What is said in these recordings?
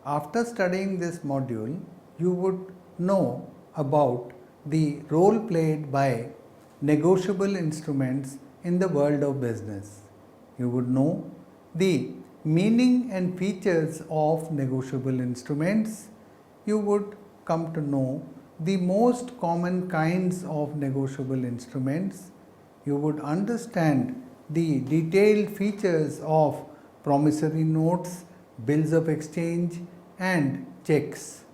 After studying this module, you would know about the role played by negotiable instruments in the world of business. You would know the meaning and features of negotiable instruments. You would come to know the most common kinds of negotiable instruments. You would understand the detailed features of promissory notes, bills of exchange, and checks.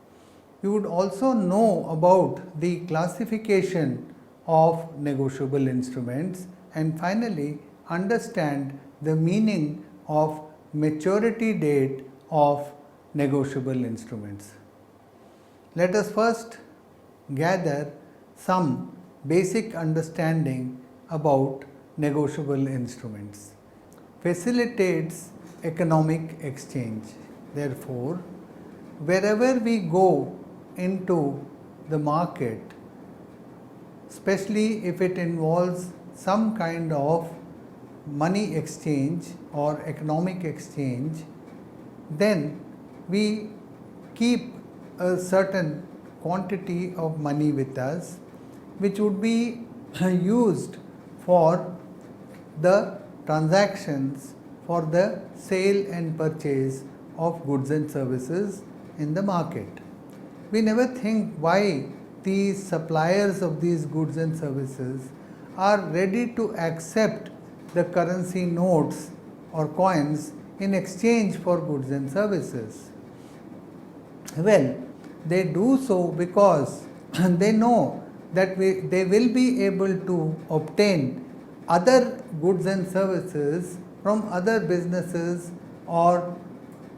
You would also know about the classification of negotiable instruments, and finally understand the meaning of maturity date of negotiable instruments. Let us first gather some basic understanding about negotiable instruments. Facilitates economic exchange. Therefore, wherever we go into the market, especially if it involves some kind of money exchange or economic exchange, then we keep a certain quantity of money with us, which would be used for the transactions for the sale and purchase of goods and services in the market. We never think why these suppliers of these goods and services are ready to accept the currency notes or coins in exchange for goods and services. Well, they do so because they know that they will be able to obtain other goods and services from other businesses or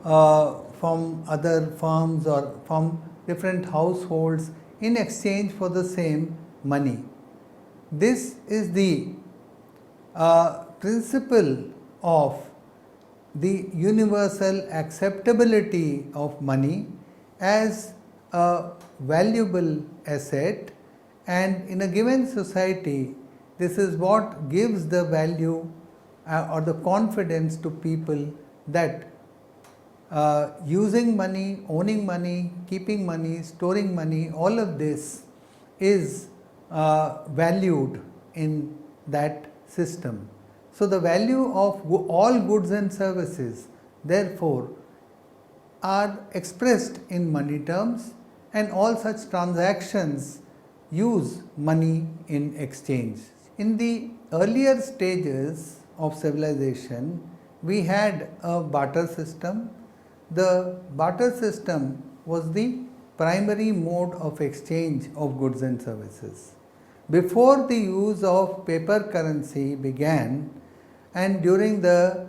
from other firms or from different households in exchange for the same money. This is the principle of the universal acceptability of money as a valuable asset, and in a given society, this is what gives the value or the confidence to people that using money, owning money, keeping money, storing money, all of this is valued in that system. So, the value of all goods and services therefore are expressed in money terms, and all such transactions use money in exchange. In the earlier stages of civilization, we had a barter system. The barter system was the primary mode of exchange of goods and services. Before the use of paper currency began, and during the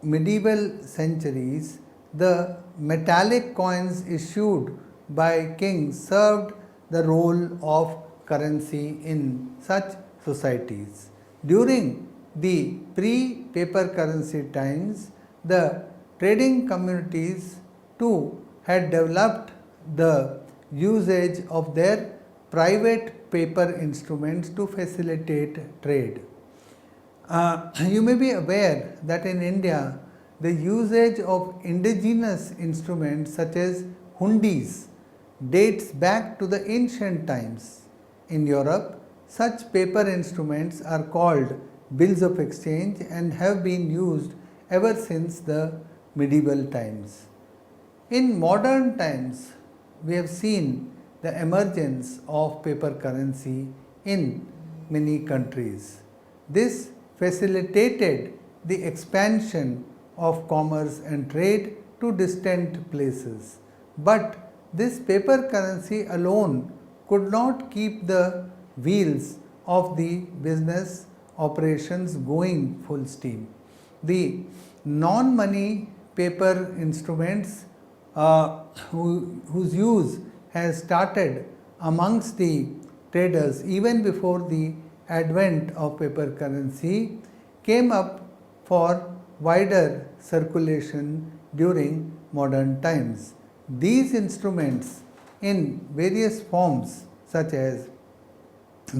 medieval centuries, the metallic coins issued by kings served the role of currency in such societies. During the pre-paper currency times, the trading communities too had developed the usage of their private paper instruments to facilitate trade. You may be aware that in India, the usage of indigenous instruments such as hundis dates back to the ancient times. In Europe, such paper instruments are called bills of exchange and have been used ever since the medieval times. In modern times, we have seen the emergence of paper currency in many countries. This facilitated the expansion of commerce and trade to distant places. But this paper currency alone could not keep the wheels of the business operations going full steam. The non-money paper instruments whose use has started amongst the traders even before the advent of paper currency came up for wider circulation during modern times. These instruments in various forms such as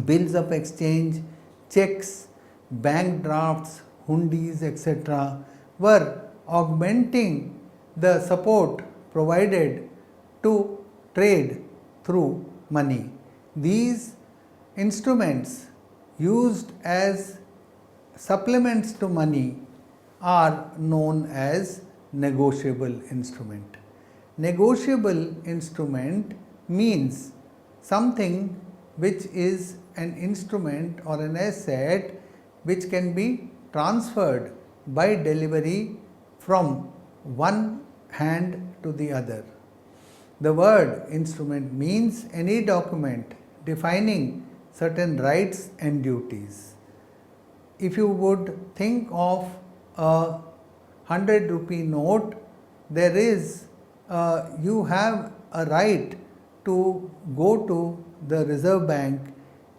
bills of exchange, checks, bank drafts, hundis, etc. were augmenting the support provided to trade through money. These instruments used as supplements to money are known as negotiable instrument. Negotiable instrument means something which is an instrument or an asset which can be transferred by delivery from one hand to the other. The word instrument means any document defining certain rights and duties. If you would think of a 100 rupee note, there is you have a right to go to the Reserve Bank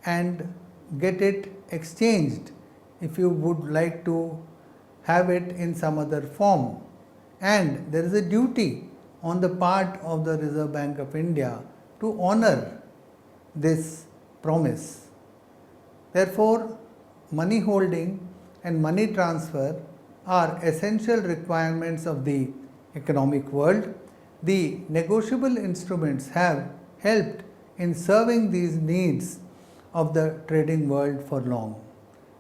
and get it exchanged if you would like to have it in some other form, and there is a duty on the part of the Reserve Bank of India to honor this promise. Therefore, money holding and money transfer are essential requirements of the economic world. The negotiable instruments have helped in serving these needs of the trading world for long.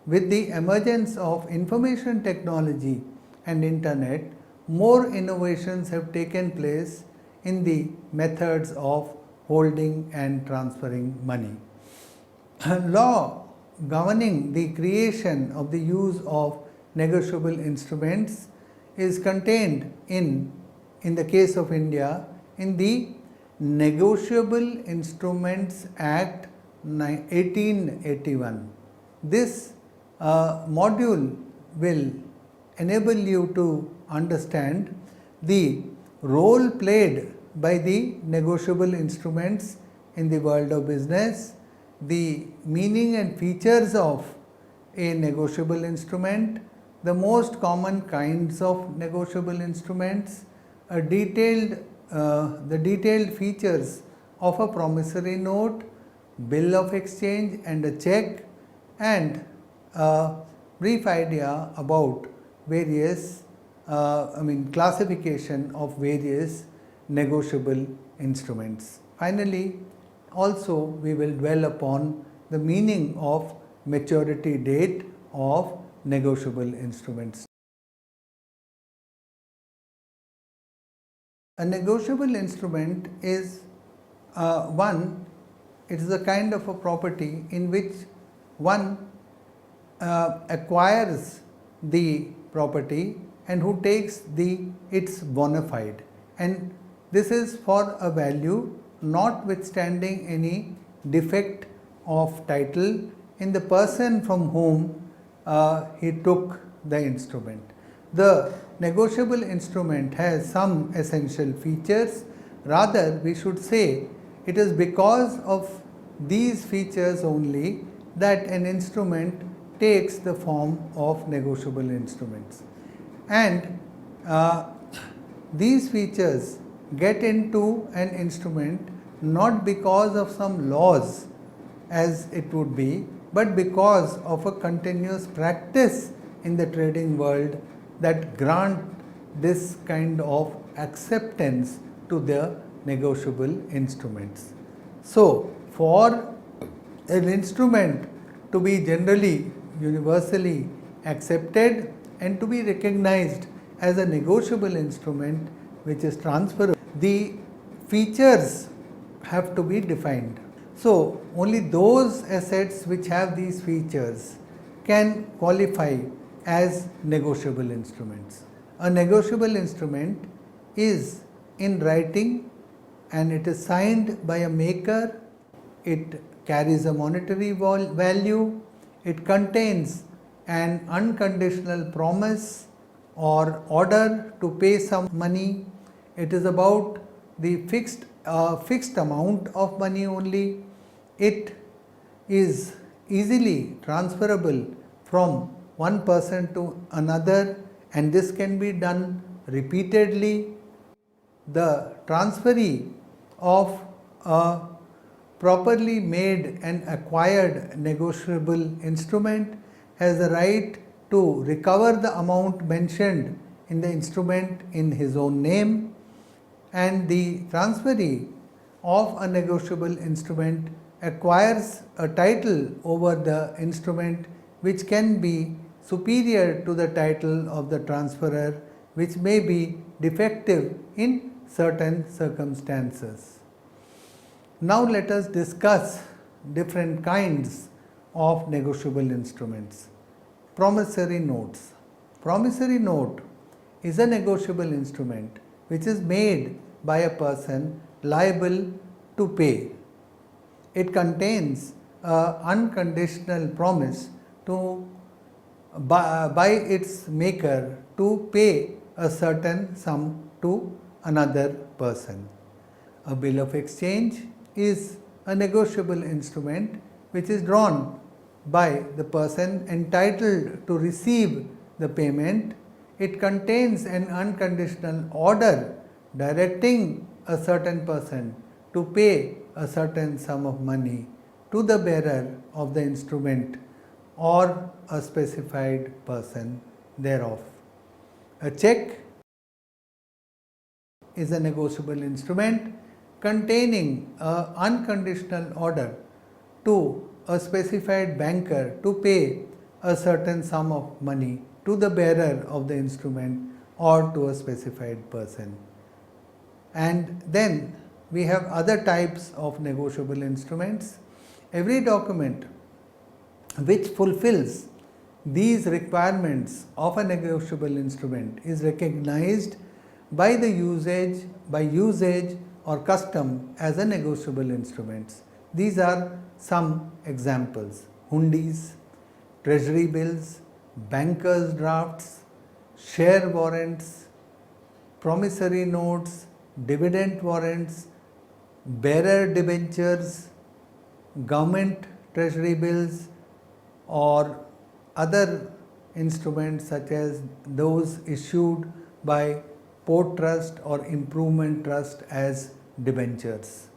With the emergence of information technology and internet, more innovations have taken place in the methods of holding and transferring money. Law governing the creation of the use of negotiable instruments is contained in the case of India in the Negotiable Instruments Act 1881. This module will enable you to understand the role played by the negotiable instruments in the world of business, the meaning and features of a negotiable instrument, the most common kinds of negotiable instruments, the detailed features of a promissory note, bill of exchange and a check, and a brief idea about various classification of various negotiable instruments. Finally, also we will dwell upon the meaning of maturity date of negotiable instruments. A negotiable instrument is it is a kind of a property in which one acquires the property and who takes its bona fide, and this is for a value notwithstanding any defect of title in the person from whom he took the instrument. The negotiable instrument has some essential features. Rather, we should say it is because of these features only that an instrument takes the form of negotiable instruments. And these features get into an instrument not because of some laws as it would be, but because of a continuous practice in the trading world that grant this kind of acceptance to the negotiable instruments. So, for an instrument to be generally universally accepted and to be recognized as a negotiable instrument which is transferable, the features have to be defined. So, only those assets which have these features can qualify as negotiable instruments. A negotiable instrument is in writing and it is signed by a maker. It carries a monetary value. It contains an unconditional promise or order to pay some money. It is about the fixed amount of money only. It is easily transferable from one person to another, and this can be done repeatedly. The transferee of a properly made and acquired negotiable instrument has the right to recover the amount mentioned in the instrument in his own name. and the transferee of a negotiable instrument acquires a title over the instrument which can be superior to the title of the transferor, which may be defective in certain circumstances. Now let us discuss different kinds of negotiable instruments. Promissory notes. Promissory note is a negotiable instrument which is made by a person liable to pay. It contains an unconditional promise by its maker to pay a certain sum to another person. A bill of exchange is a negotiable instrument which is drawn by the person entitled to receive the payment. It contains an unconditional order directing a certain person to pay a certain sum of money to the bearer of the instrument or a specified person thereof. A check is a negotiable instrument containing an unconditional order to a specified banker to pay a certain sum of money to the bearer of the instrument or to a specified person. And then we have other types of negotiable instruments. Every document which fulfills these requirements of a negotiable instrument is recognized by usage or custom as a negotiable instruments. These are some examples: hundies, treasury bills, bankers' drafts, share warrants, promissory notes, dividend warrants, bearer debentures, government treasury bills, or other instruments such as those issued by port trust or improvement trust as debentures.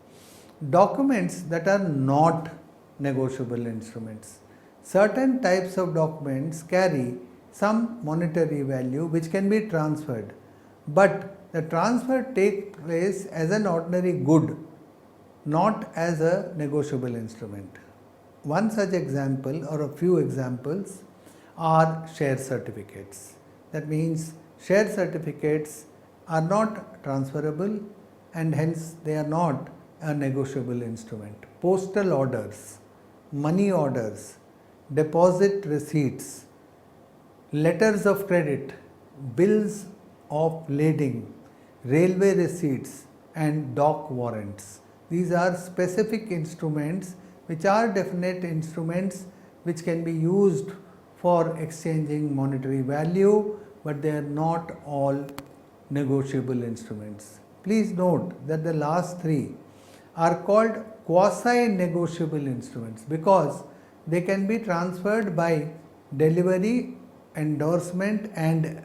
Documents that are not negotiable instruments. Certain types of documents carry some monetary value which can be transferred, but the transfer takes place as an ordinary good, not as a negotiable instrument. One such example or a few examples are share certificates. That means share certificates are not transferable and hence they are not a negotiable instrument. Postal orders, money orders, deposit receipts, letters of credit, bills of lading, railway receipts and dock warrants. These are specific instruments which are definite instruments which can be used for exchanging monetary value, but they are not all negotiable instruments. Please note that the last three are called quasi-negotiable instruments because they can be transferred by delivery, endorsement and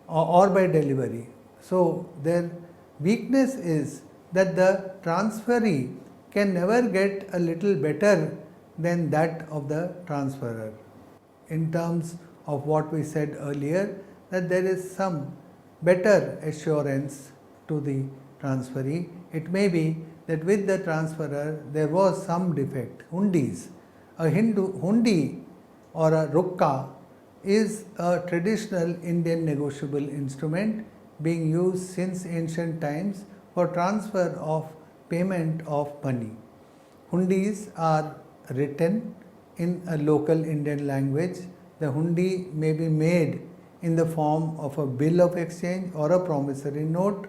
or by delivery. So their weakness is that the transferee can never get a little better than that of the transferor. In terms of what we said earlier, that there is some better assurance to the transferee. It may be that with the transferor there was some defect. Hundis, a hundi or a rukka is a traditional Indian negotiable instrument being used since ancient times for transfer of payment of money. Hundis are written in a local Indian language. The hundi may be made in the form of a bill of exchange or a promissory note.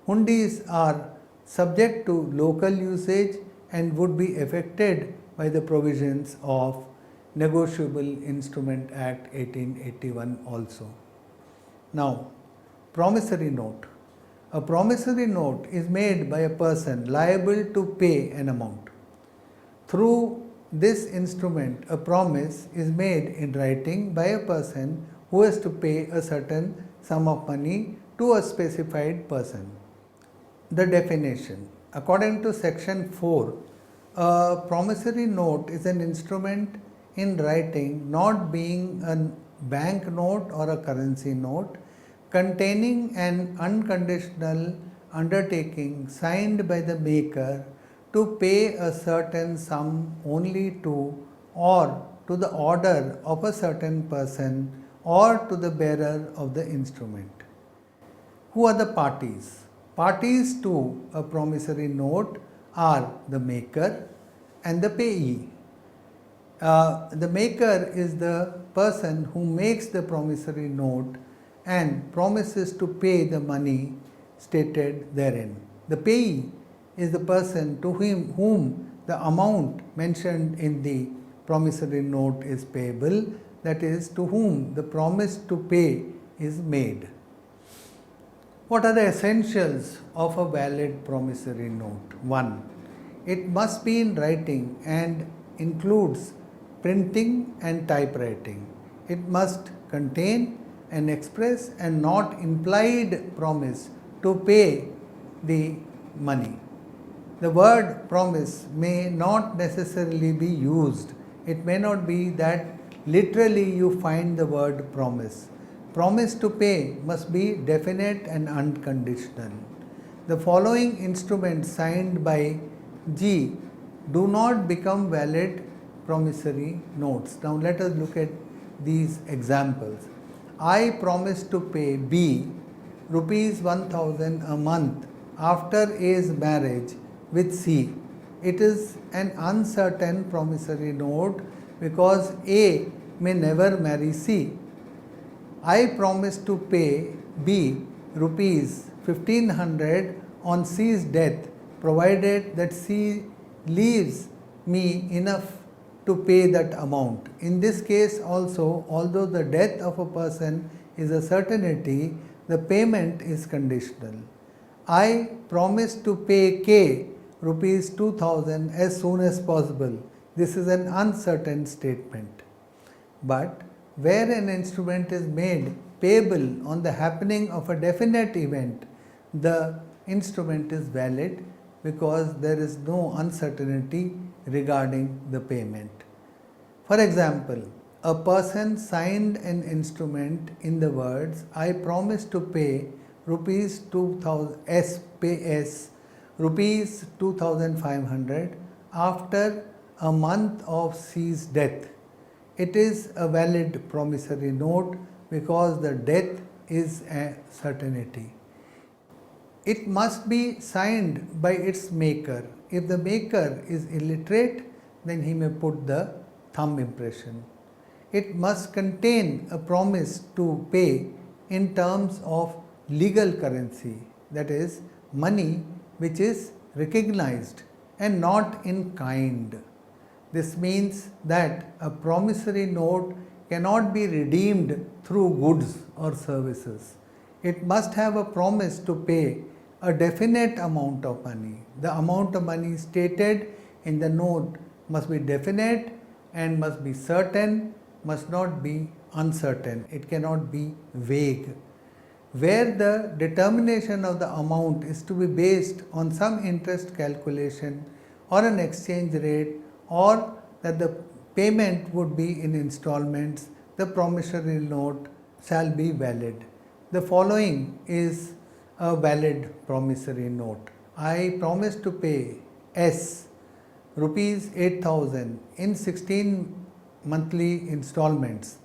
Hundis are subject to local usage and would be affected by the provisions of Negotiable Instrument Act 1881 also. Now, promissory note. A promissory note is made by a person liable to pay an amount. Through this instrument, a promise is made in writing by a person who has to pay a certain sum of money to a specified person. The definition. According to section 4, a promissory note is an instrument in writing not being a bank note or a currency note containing an unconditional undertaking signed by the maker to pay a certain sum only to or to the order of a certain person or to the bearer of the instrument. Who are the parties? Parties to a promissory note are the maker and the payee. The maker is the person who makes the promissory note and promises to pay the money stated therein. The payee is the person to whom the amount mentioned in the promissory note is payable, that is, to whom the promise to pay is made. What are the essentials of a valid promissory note? 1. It must be in writing and includes printing and typewriting. It must contain an express and not implied promise to pay the money. The word promise may not necessarily be used. It may not be that literally you find the word promise. Promise to pay must be definite and unconditional. The following instruments signed by G do not become valid promissory notes. Now let us look at these examples. I promise to pay B rupees 1000 a month after A's marriage with C. It is an uncertain promissory note because A may never marry C. I promise to pay B rupees 1500 on C's death provided that C leaves me enough to pay that amount. In this case also, although the death of a person is a certainty, the payment is conditional. I promise to pay K rupees 2000 as soon as possible. This is an uncertain statement. But where an instrument is made payable on the happening of a definite event, the instrument is valid because there is no uncertainty regarding the payment. For example, a person signed an instrument in the words, I promise to pay rupees 2000 S rupees 2500 after a month of C's death. It is a valid promissory note because the death is a certainty. It must be signed by its maker. If the maker is illiterate, then he may put the thumb impression. It must contain a promise to pay in terms of legal currency, that is, money which is recognized and not in kind. This means that a promissory note cannot be redeemed through goods or services. It must have a promise to pay a definite amount of money. The amount of money stated in the note must be definite and must be certain, must not be uncertain. It cannot be vague. Where the determination of the amount is to be based on some interest calculation or an exchange rate, or that the payment would be in installments, the promissory note shall be valid. The following is a valid promissory note. I promise to pay S rupees 8000 in 16 monthly installments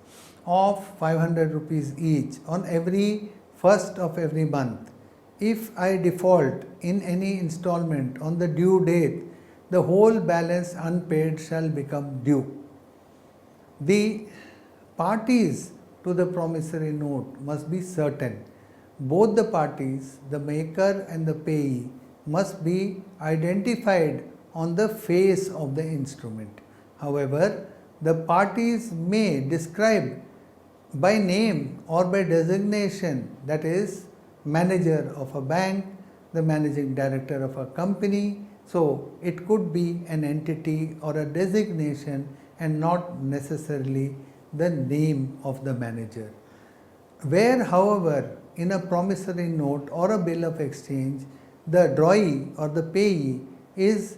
of 500 rupees each on every first of every month. If I default in any installment on the due date, the whole balance unpaid shall become due. The parties to the promissory note must be certain. Both the parties, the maker and the payee, must be identified on the face of the instrument. However, the parties may describe by name or by designation, that is, manager of a bank, the managing director of a company. So, it could be an entity or a designation and not necessarily the name of the manager. Where, however, in a promissory note or a bill of exchange, the drawee or the payee's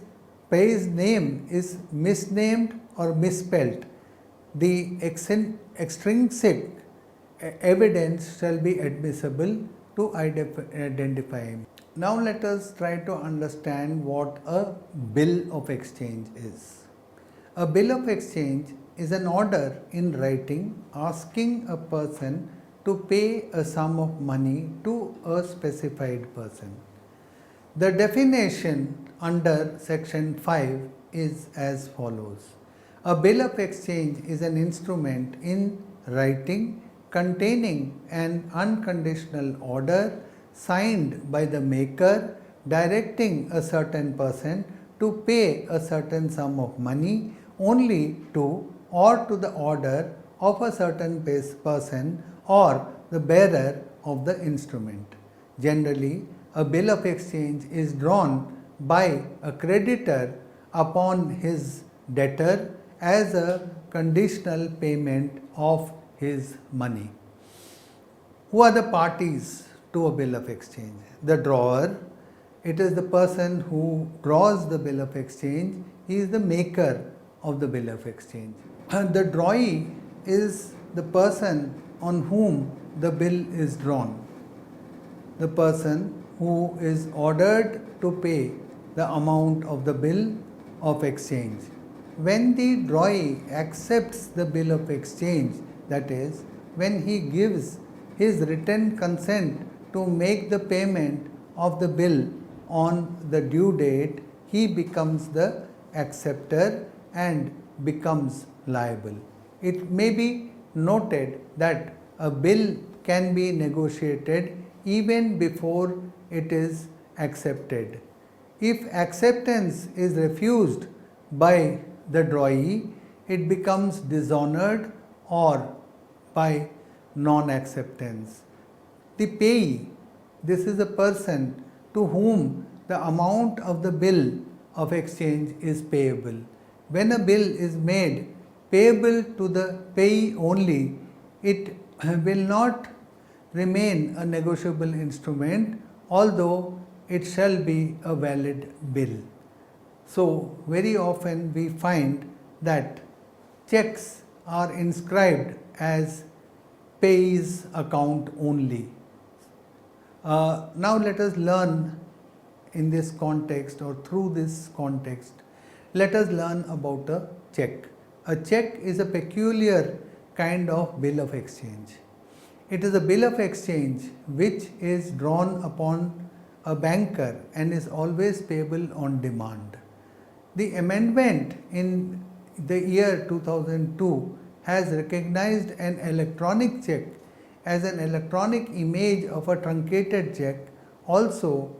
name is misnamed or misspelt, the extrinsic evidence shall be admissible to identify him. Now let us try to understand what a bill of exchange is. A bill of exchange is an order in writing asking a person to pay a sum of money to a specified person. The definition under section 5 is as follows. A bill of exchange is an instrument in writing containing an unconditional order signed by the maker directing a certain person to pay a certain sum of money only to or to the order of a certain person or the bearer of the instrument. Generally, a bill of exchange is drawn by a creditor upon his debtor as a conditional payment of his money. Who are the parties to a bill of exchange? The drawer. It is the person who draws the bill of exchange. He is the maker of the bill of exchange. The drawee is the person on whom the bill is drawn. The person who is ordered to pay the amount of the bill of exchange. When the drawee accepts the bill of exchange, that is, when he gives his written consent to make the payment of the bill on the due date, he becomes the acceptor and becomes liable. It may be noted that a bill can be negotiated even before it is accepted. If acceptance is refused by the drawee, it becomes dishonored or by non-acceptance. The payee, this is a person to whom the amount of the bill of exchange is payable. When a bill is made payable to the payee only, it will not remain a negotiable instrument, although it shall be a valid bill. So, very often we find that checks are inscribed as payee's account only. Now let us learn in this context or through this context, let us learn about a check. A check is a peculiar kind of bill of exchange. It is a bill of exchange which is drawn upon a banker and is always payable on demand. The amendment in the year 2002 has recognized an electronic check as an electronic image of a truncated check, also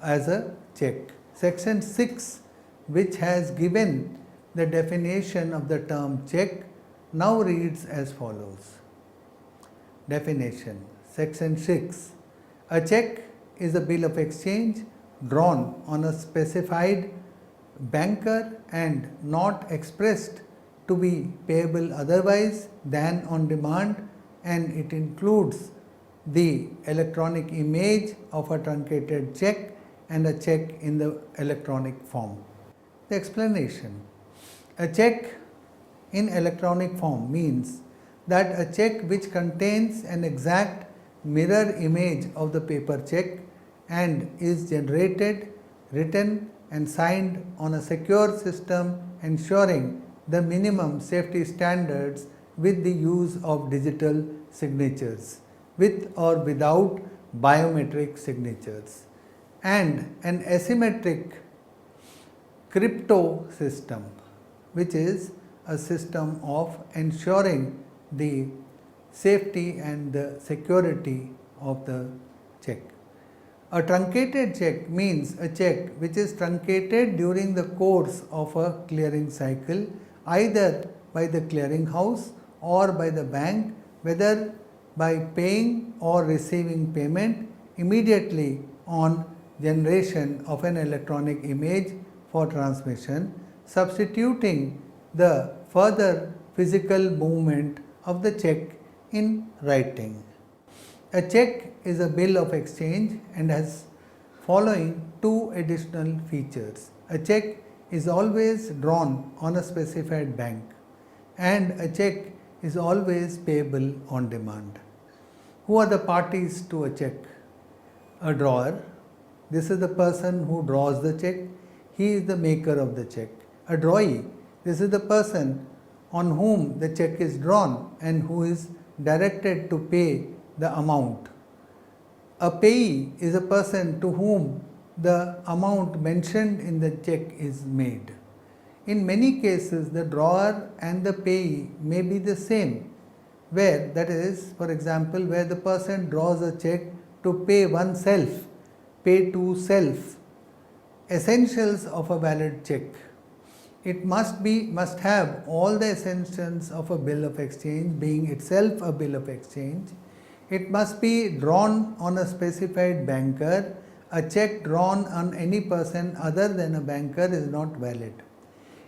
as a check. Section 6, which has given the definition of the term check, now reads as follows. Definition. Section 6. A check is a bill of exchange drawn on a specified banker and not expressed to be payable otherwise than on demand, and it includes the electronic image of a truncated check and a check in the electronic form. The explanation. A check in electronic form means that a check which contains an exact mirror image of the paper check and is generated, written and signed on a secure system ensuring the minimum safety standards with the use of digital signatures, with or without biometric signatures, and an asymmetric crypto system, which is a system of ensuring the safety and the security of the check. A truncated check means a check which is truncated during the course of a clearing cycle, either by the clearing house or by the bank, whether by paying or receiving payment immediately on generation of an electronic image for transmission, substituting the further physical movement of the check in writing. A check is a bill of exchange and has following two additional features. A check is always drawn on a specified bank, and a check is always payable on demand. Who are the parties to a check? A drawer, this is the person who draws the check, he is the maker of the check. A drawee, this is the person on whom the check is drawn and who is directed to pay the amount. A payee is a person to whom the amount mentioned in the check is made. In many cases, the drawer and the payee may be the same, where, that is, for example, where the person draws a check to pay oneself, pay to self. Essentials of a valid check. It must have all the essentials of a bill of exchange, being itself a bill of exchange. It must be drawn on a specified banker. A check drawn on any person other than a banker is not valid.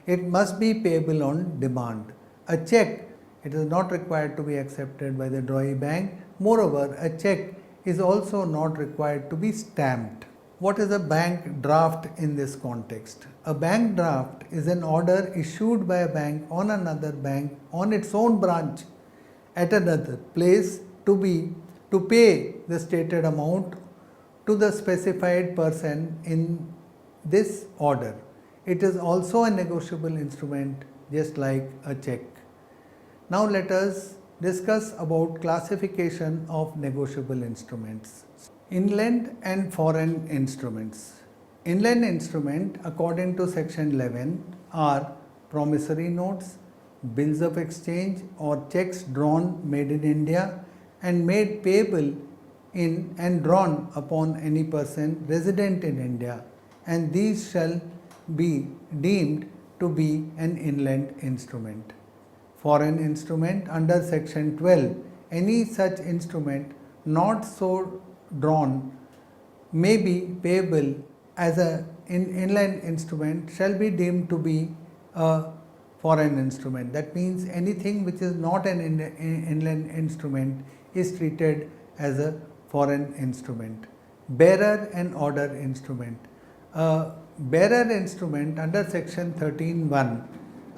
It must be payable on demand. A check, it is not required to be accepted by the drawee bank. Moreover, a check is also not required to be stamped. What is a bank draft in this context? A bank draft is an order issued by a bank on another bank on its own branch at another place to pay the stated amount to the specified person in this order. It is also a negotiable instrument, just like a check. Now let us discuss about classification of negotiable instruments. Inland and foreign instruments. Inland instrument, according to section 11, are promissory notes, bills of exchange or checks drawn made in India and made payable in and drawn upon any person resident in India, and these shall be deemed to be an inland instrument. Foreign instrument, under section 12, any such instrument not so drawn may be payable as an inland instrument shall be deemed to be a foreign instrument. That means anything which is not an inland instrument is treated as a foreign instrument. Bearer and order instrument. Bearer instrument under section 13(1),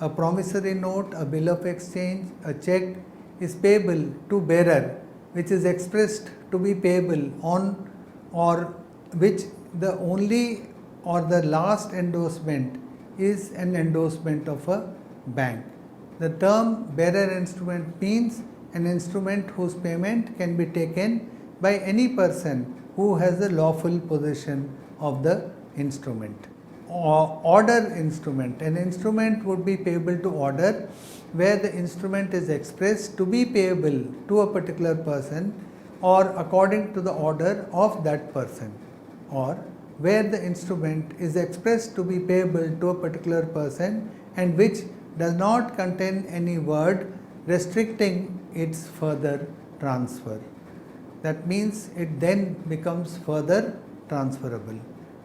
a promissory note, a bill of exchange, a check is payable to bearer, which is expressed to be payable on or which the only or the last endorsement is an endorsement of a bank. The term bearer instrument means an instrument whose payment can be taken by any person who has the lawful possession of the instrument. Order instrument. An instrument would be payable to order where the instrument is expressed to be payable to a particular person or according to the order of that person, or where the instrument is expressed to be payable to a particular person and which does not contain any word restricting its further transfer. That means it then becomes further transferable.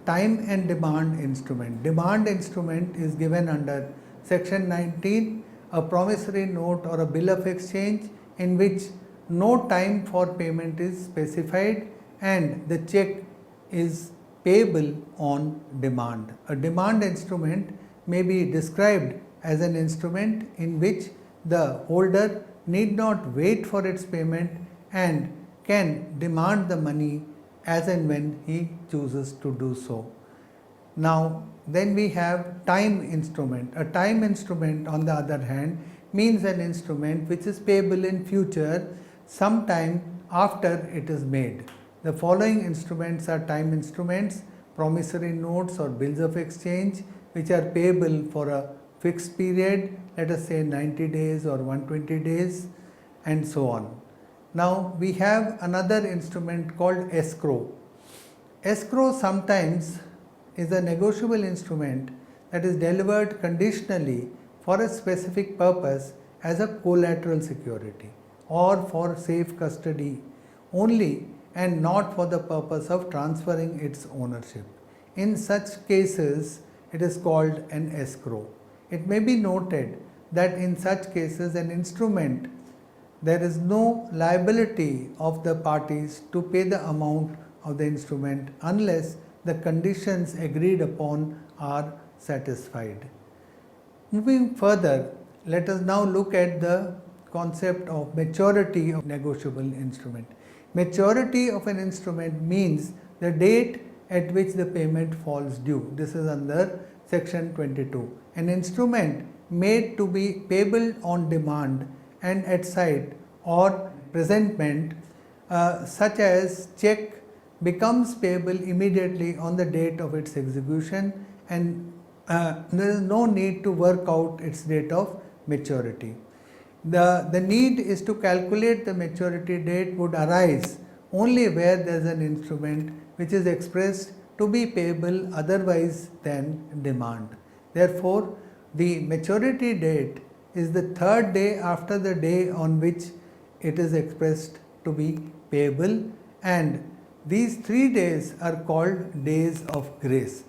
Time and demand instrument. Demand instrument is given under section 19, a promissory note or a bill of exchange in which no time for payment is specified and the check is payable on demand. A demand instrument may be described as an instrument in which the holder need not wait for its payment and can demand the money as and when he chooses to do so. Now, then we have time instrument. A time instrument, on the other hand, means an instrument which is payable in future sometime after it is made. The following instruments are time instruments: promissory notes or bills of exchange, which are payable for a fixed period, let us say 90 days or 120 days, and so on. Now we have another instrument called escrow. Escrow sometimes is a negotiable instrument that is delivered conditionally for a specific purpose as a collateral security or for safe custody only and not for the purpose of transferring its ownership. In such cases, it is called an escrow. It may be noted that in such cases an instrument, there is no liability of the parties to pay the amount of the instrument unless the conditions agreed upon are satisfied. Moving further, let us now look at the concept of maturity of negotiable instrument. Maturity of an instrument means the date at which the payment falls due. This is under section 22. An instrument made to be payable on demand and at sight or presentment, such as check, becomes payable immediately on the date of its execution, and there is no need to work out its date of maturity. The need is to calculate the maturity date would arise only where there is an instrument which is expressed to be payable otherwise than demand. Therefore, the maturity date is the third day after the day on which it is expressed to be payable, and these 3 days are called days of grace.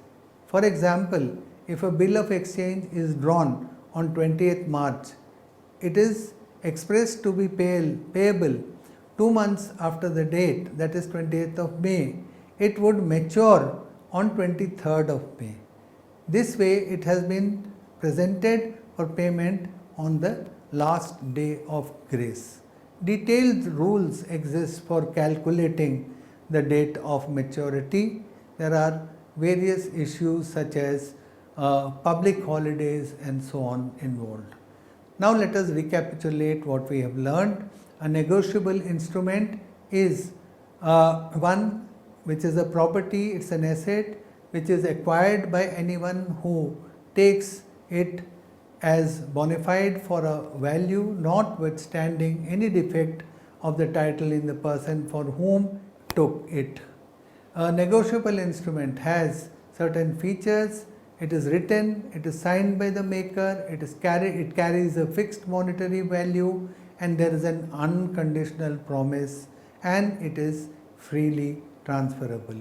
For example, if a bill of exchange is drawn on 20th March, it is expressed to be payable 2 months after the date, that is 20th of May. It would mature on 23rd of May. This way it has been presented for payment on the last day of grace. Detailed rules exist for calculating the date of maturity. There are various issues such as public holidays and so on involved. Now let us recapitulate what we have learned. A negotiable instrument is one which is a property, it's an asset which is acquired by anyone who takes it as bona fide for a value notwithstanding any defect of the title in the person for whom took it. A negotiable instrument has certain features. It is written, it is signed by the maker, it carries a fixed monetary value, and there is an unconditional promise, and it is freely transferable.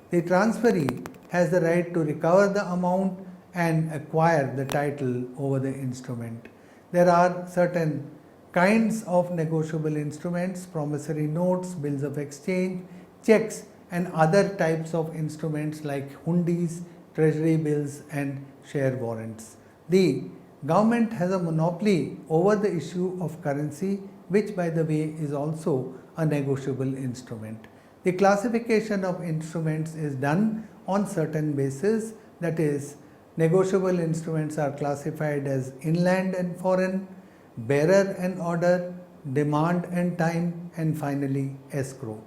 The transferee has the right to recover the amount and acquire the title over the instrument. There are certain kinds of negotiable instruments: promissory notes, bills of exchange, checks, and other types of instruments like hundis, treasury bills, and share warrants. The government has a monopoly over the issue of currency, which by the way is also a negotiable instrument. The classification of instruments is done on certain basis, that is, negotiable instruments are classified as inland and foreign, bearer and order, demand and time, and finally escrow.